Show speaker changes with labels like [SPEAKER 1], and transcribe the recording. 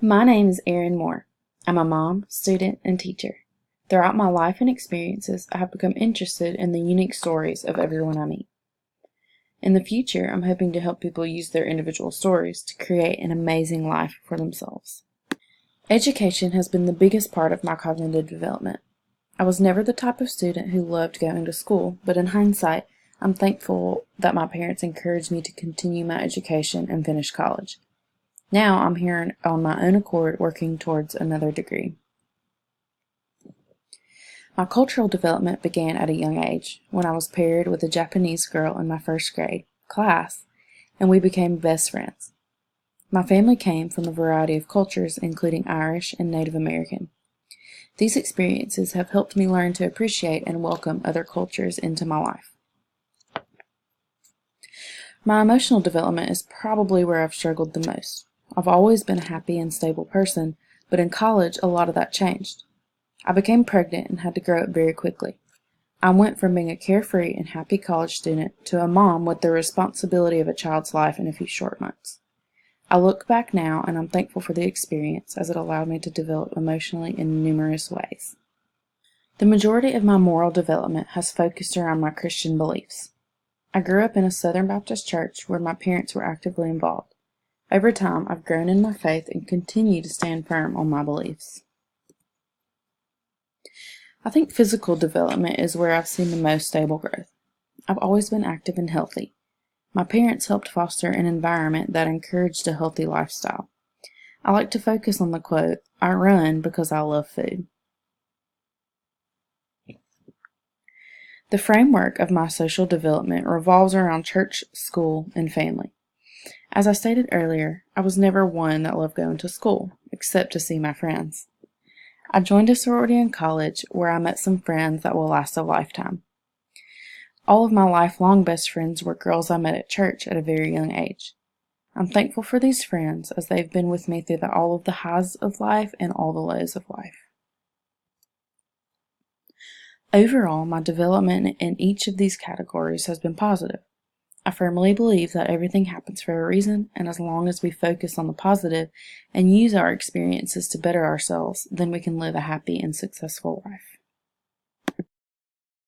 [SPEAKER 1] My name is Erin Moore. I'm a mom, student, and teacher. Throughout my life and experiences, I have become interested in the unique stories of everyone I meet. In the future, I'm hoping to help people use their individual stories to create an amazing life for themselves. Education has been the biggest part of my cognitive development. I was never the type of student who loved going to school, but in hindsight, I'm thankful that my parents encouraged me to continue my education and finish college. Now I'm here on my own accord working towards another degree. My cultural development began at a young age when I was paired with a Japanese girl in my first grade class, and we became best friends. My family came from a variety of cultures, including Irish and Native American. These experiences have helped me learn to appreciate and welcome other cultures into my life. My emotional development is probably where I've struggled the most. I've always been a happy and stable person, but in college a lot of that changed. I became pregnant and had to grow up very quickly. I went from being a carefree and happy college student to a mom with the responsibility of a child's life in a few short months. I look back now and I'm thankful for the experience as it allowed me to develop emotionally in numerous ways. The majority of my moral development has focused around my Christian beliefs. I grew up in a Southern Baptist church where my parents were actively involved. Over time, I've grown in my faith and continue to stand firm on my beliefs. I think physical development is where I've seen the most stable growth. I've always been active and healthy. My parents helped foster an environment that encouraged a healthy lifestyle. I like to focus on the quote, "I run because I love food." The framework of my social development revolves around church, school, and family. As I stated earlier, I was never one that loved going to school, except to see my friends. I joined a sorority in college where I met some friends that will last a lifetime. All of my lifelong best friends were girls I met at church at a very young age. I'm thankful for these friends as they've been with me through all of the highs of life and all the lows of life. Overall, my development in each of these categories has been positive. I firmly believe that everything happens for a reason, and as long as we focus on the positive and use our experiences to better ourselves, then we can live a happy and successful life.